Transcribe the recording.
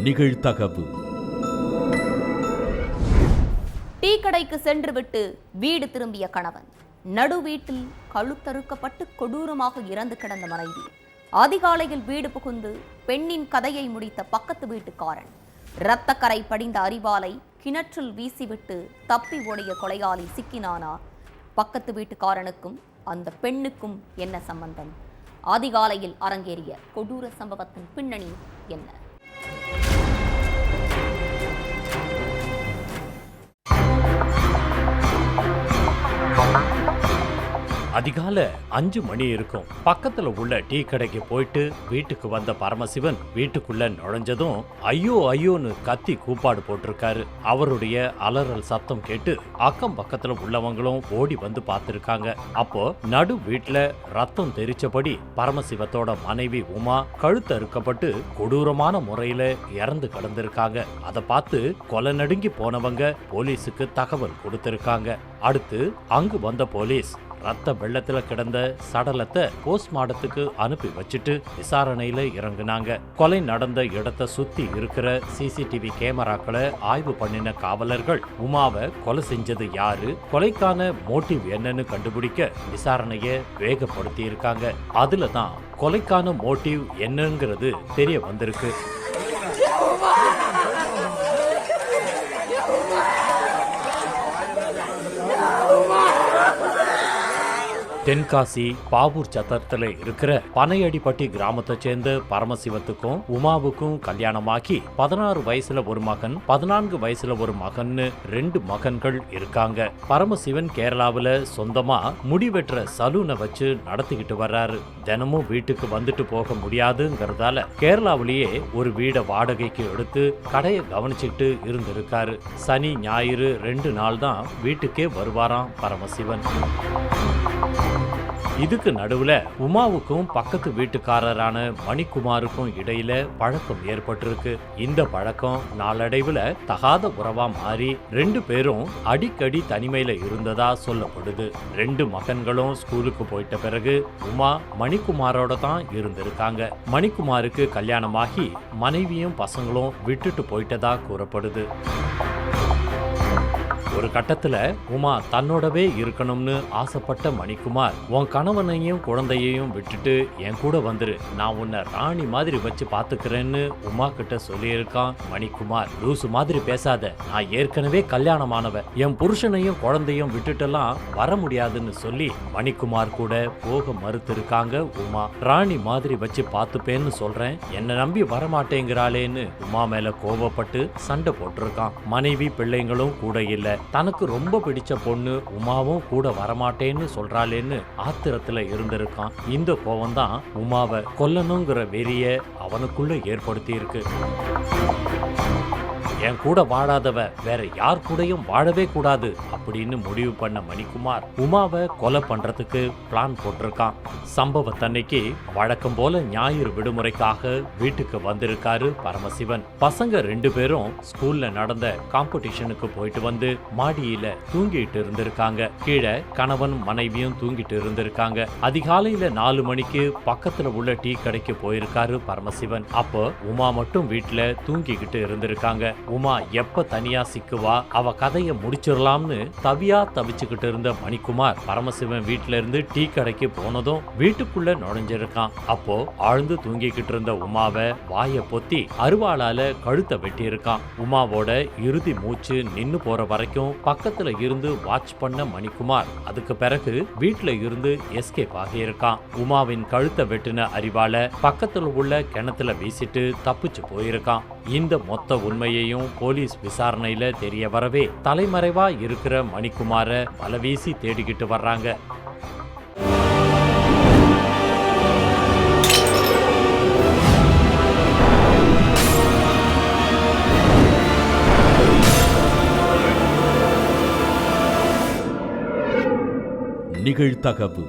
நிகழ்தகவு. டீ கடைக்கு சென்றுவிட்டு வீடு திரும்பிய கணவன், நடு வீட்டில் கழுத்தறுக்கப்பட்டு கொடூரமாக இறந்து கிடந்த மனைவி, அதிகாலையில் வீடு புகுந்து பெண்ணின் கதையை முடித்த பக்கத்து வீட்டுக்காரன், இரத்தக்கரை படிந்த அரிவாளை கிணற்றில் வீசிவிட்டு தப்பி ஓடிய கொலையாளி சிக்கினானா? பக்கத்து வீட்டுக்காரனுக்கும் அந்த பெண்ணுக்கும் என்ன சம்பந்தம்? அதிகாலையில் அரங்கேறிய கொடூர சம்பவத்தின் பின்னணி என்ன? அதிகாலை 5 மணி இருக்கும். பக்கத்துல உள்ள டீ கடைக்கு போயிட்டு வீட்டுக்கு வந்த பரமசிவன் வீட்டுக்குள்ள நுழைஞ்சதும் ஐயோ ஐயோன்னு கத்தி கூப்பாடு போட்டிருக்காரு. அவருடைய அலறல் சத்தம் கேட்டு அக்கம் பக்கத்துல உள்ளவங்களும் ஓடி வந்து பார்த்திருக்காங்க. அப்போ நடு வீட்டுல ரத்தம் தெரிச்சபடி பரமசிவத்தோட மனைவி உமா கழுத்து அறுக்கப்பட்டு கொடூரமான முறையில இறந்து கிடந்திருக்காங்க. அதை பார்த்து கொலை நடுங்கி போனவங்க போலீஸுக்கு தகவல் கொடுத்திருக்காங்க. அடுத்து அங்கு வந்த போலீஸ் ரத்த வெள்ளத்துல கிடந்த சடலத்தை போஸ்ட்மார்ட்டத்துக்கு அனுப்பி வச்சுட்டு விசாரணையில இறங்குனாங்க. கொலை நடந்த இடத்தை சுத்தி இருக்கிற சிசிடிவி கேமராக்களை ஆய்வு பண்ணின காவலர்கள் உமாவை கொலை செஞ்சது யாரு, கொலைக்கான மோட்டிவ் என்னன்னு கண்டுபிடிக்க விசாரணையை வேகப்படுத்தி இருக்காங்க. அதுலதான் கொலைக்கான மோட்டிவ் என்னங்கிறது தெரிய வந்திருக்கு. தென்காசி பாவூர் சத்திரத்துல இருக்கிற பனையடிப்பட்டி கிராமத்தை சேர்ந்த பரமசிவத்துக்கும் உமாவுக்கும் கல்யாணமாகி 16 வயசுல ஒரு மகன், 14 வயசுல ஒரு மகன்னு 2 மகன்கள் இருக்காங்க. பரமசிவன் கேரளாவுல சொந்தமா முடிவெற்ற சலூனை வச்சு நடத்திக்கிட்டு வர்றாரு. தினமும் வீட்டுக்கு வந்துட்டு போக முடியாதுங்கிறதால கேரளாவிலேயே ஒரு வீடை வாடகைக்கு எடுத்து கடையை கவனிச்சுட்டு இருந்திருக்காரு. சனி ஞாயிறு 2 நாள் தான் வீட்டுக்கே வருவாராம் பரமசிவன். இதுக்கு நடுவுல உமாவுக்கும் பக்கத்து வீட்டுக்காரரான மணிக்குமாருக்கும் இடையில பழக்கம் ஏற்பட்டிருக்கு. இந்த பழக்கம் நாளடைவுல தகாத உறவா மாறி 2 பேரும் அடிக்கடி தனிமையில இருந்ததா சொல்லப்படுது. 2 மகன்களும் ஸ்கூலுக்கு போயிட்ட பிறகு உமா மணிக்குமாரோட தான் இருந்திருக்காங்க. மணிக்குமாருக்கு கல்யாணமாகி மனைவியும் பசங்களும் விட்டுட்டு போயிட்டதா கூறப்படுது. ஒரு கட்டத்துல உமா தன்னோடவே இருக்கணும்னு ஆசைப்பட்ட மணிக்குமார், உன் கணவனையும் குழந்தையையும் விட்டுட்டு என் கூட வந்துரு, நான் உன்னை ராணி மாதிரி வச்சு பாத்துக்கிறேன்னு உமா கிட்ட சொல்லியிருக்கான் மணிக்குமார். லூசு மாதிரி பேசாத, நான் ஏற்கனவே கல்யாணமானவ, என் புருஷனையும் குழந்தையும் விட்டுட்டெல்லாம் வர முடியாதுன்னு சொல்லி மணிக்குமார் கூட போக மறுத்திருக்காங்க உமா. ராணி மாதிரி வச்சு பாத்துப்பேன்னு சொல்றேன், என்னை நம்பி வரமாட்டேங்கிறாளேன்னு உமா மேல கோபப்பட்டு சண்டை போட்டிருக்கான். மனைவி பிள்ளைங்களும் கூட இல்ல, தனக்கு ரொம்ப பிடிச்ச பொண்ணு உமாவும் கூட வரமாட்டேன்னு சொல்றாளேன்னு ஆத்திரத்துல இருந்திருக்கான். இந்த கோவம் தான் உமாவை கொல்லணுங்கிற வெறிய அவனுக்குள்ள ஏற்படுத்தி இருக்கு. என் கூட வாழாதவ வேற யார் கூடயும் வாழவே கூடாது அப்படின்னு முடிவு பண்ண மணிக்குமார் உமாவை கொலை பண்றதுக்கு பிளான் போட்டிருக்கான். சம்பவத்தன்னைக்கு வழக்கம் போல ஞாயிறு விடுமுறைக்காக வீட்டுக்கு வந்திருக்காரு பரமசிவன். பசங்க 2 பேரும் ஸ்கூல்ல நடந்த காம்படிஷனுக்கு போயிட்டு வந்து மாடியில தூங்கிட்டு இருந்திருக்காங்க. கீழே கணவன் மனைவியும் தூங்கிட்டு இருந்திருக்காங்க. அதிகாலையில 4 மணிக்கு பக்கத்துல உள்ள டீ கடைக்கு போயிருக்காரு பரமசிவன். அப்போ உமா மட்டும் வீட்டுல தூங்கிக்கிட்டு இருந்திருக்காங்க. உமா எப்ப தனியா சிக்குவா, அவ கதையை முடிச்சிடலாம்னு தவிச்சுக்கிட்டு இருந்த மணிக்குமார் பரமசிவன் வீட்டுல இருந்து டீ கடைக்கு போனதும் வீட்டுக்குள்ள நுழைஞ்சிருக்கான். அப்போ ஆழ்ந்து தூங்கிக்கிட்டு இருந்த உமாவை வாய பொத்தி அருவாளால கழுத்தை வெட்டி இருக்கான். உமாவோட இறுதி மூச்சு நின்னு போற வரைக்கும் பக்கத்துல இருந்து வாட்ச் பண்ண மணிக்குமார் அதுக்கு பிறகு வீட்டுல இருந்து எஸ்கேப் ஆகியிருக்கான். உமாவின் கழுத்தை வெட்டின அரிவாளை பக்கத்துல உள்ள கிணத்துல வீசிட்டு தப்பிச்சு போயிருக்கான். இந்த மொத்த உண்மையையும் போலீஸ் விசாரணையில தெரிய வரவே தலைமறைவா இருக்கிற மணிக்குமார வலவீசி தேடிக்கிட்டு வர்றாங்க. நிகழ்தகவு.